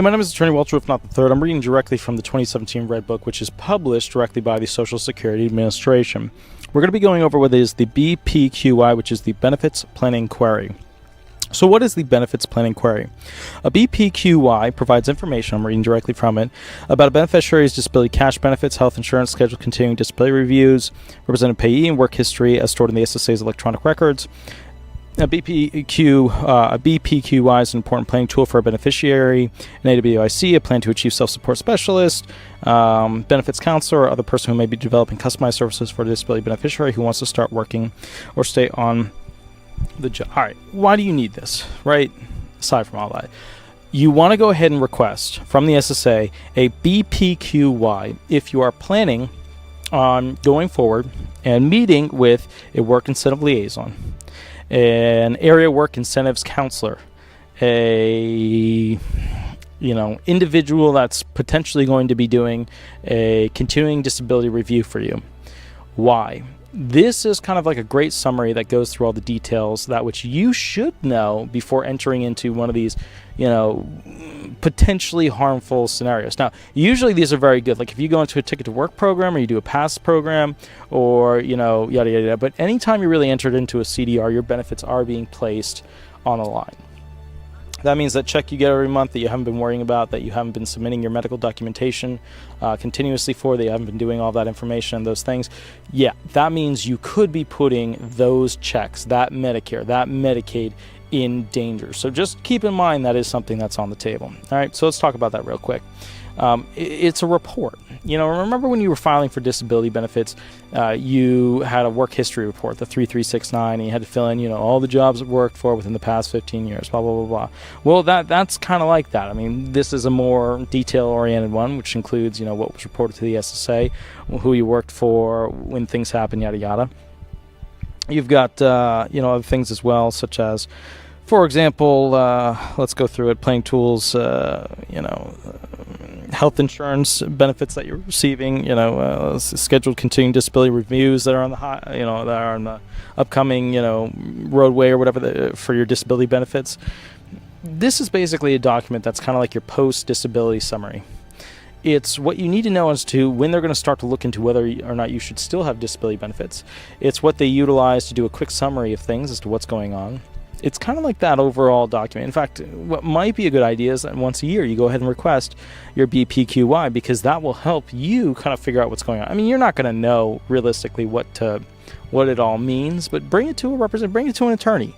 Hey, my name is Attorney Walter Rudolph Hnot III. I'm reading directly from the 2017 Red Book, which is published directly by the Social Security Administration. We're going to be going over what is the BPQY, which is the Benefits Planning Query. So what is the Benefits Planning Query? A BPQY provides information, I'm reading directly from it, about a beneficiary's disability cash benefits, health insurance, scheduled continuing disability reviews, represented payee, and work history as stored in the SSA's electronic records. A BPQY is an important planning tool for a beneficiary, an AWIC, a plan to achieve self-support specialist, benefits counselor, or other person who may be developing customized services for a disability beneficiary who wants to start working or stay on the job. All right, why do you need this, right? Aside from all that, you want to go ahead and request from the SSA a BPQY if you are planning on going forward and meeting with a work incentive liaison, an area work incentives counselor, a individual that's potentially going to be doing a continuing disability review for you. Why? This is kind of like a great summary that goes through all the details that which you should know before entering into one of these, potentially harmful scenarios. Now, usually these are very good. Like if you go into a ticket to work program or you do a pass program or, yada, yada, yada. But anytime you really entered into a CDR, your benefits are being placed on the line. That means that check you get every month that you haven't been worrying about, that you haven't been submitting your medical documentation continuously for, that you haven't been doing all that information and those things. Yeah, that means you could be putting those checks, that Medicare, that Medicaid, in danger. So just keep in mind that is something that's on the table. All right, so let's talk about that real quick. It's a report. Remember when you were filing for disability benefits, you had a work history report, the 3369, and you had to fill in, all the jobs you've worked for within the past 15 years, blah, blah, blah, blah. Well, that's kind of like that. I mean, this is a more detail-oriented one, which includes, what was reported to the SSA, who you worked for, when things happen, yada, yada. You've got, other things as well, such as, for example, let's go through it, planning tools, health insurance benefits that you're receiving, scheduled continuing disability reviews that are on the that are on the upcoming, roadway or whatever for your disability benefits. This is basically a document that's kind of like your post-disability summary. It's what you need to know as to when they're going to start to look into whether or not you should still have disability benefits. It's what they utilize to do a quick summary of things as to what's going on. It's kind of like that overall document. In fact, what might be a good idea is that once a year you go ahead and request your BPQY, because that will help you kind of figure out what's going on. I mean, you're not going to know realistically what it all means, but bring it to an attorney.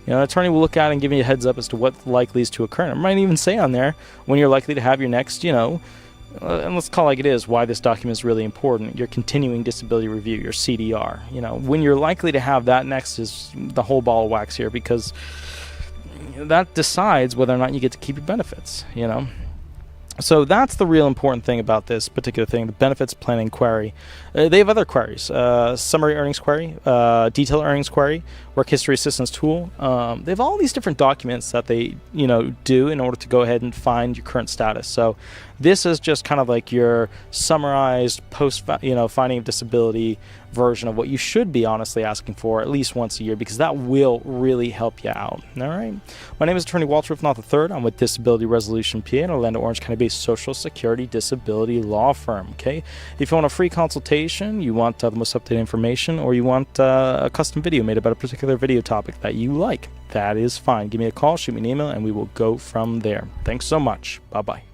An attorney will look at it and give you a heads up as to what likely is to occur. And it might even say on there when you're likely to have your next, and let's call it like it is, why this document is really important, your continuing disability review, your CDR. When you're likely to have that next is the whole ball of wax here, because that decides whether or not you get to keep your benefits, So that's the real important thing about this particular thing, the Benefits Planning Query. They have other queries, Summary Earnings Query, Detailed Earnings Query, Work History Assistance Tool. They have all these different documents that they, do in order to go ahead and find your current status. So this is just kind of like your summarized post, finding of disability version of what you should be honestly asking for at least once a year, because that will really help you out. All right. My name is Attorney Walter Rudolph Hnot III. I'm with Disability Resolution PA, an Orlando, Orange County-based Social Security disability law firm. Okay. If you want a free consultation, you want the most up-to-date information, or you want a custom video made about a particular video topic that you like, that is fine. Give me a call, shoot me an email, and we will go from there. Thanks so much. Bye-bye.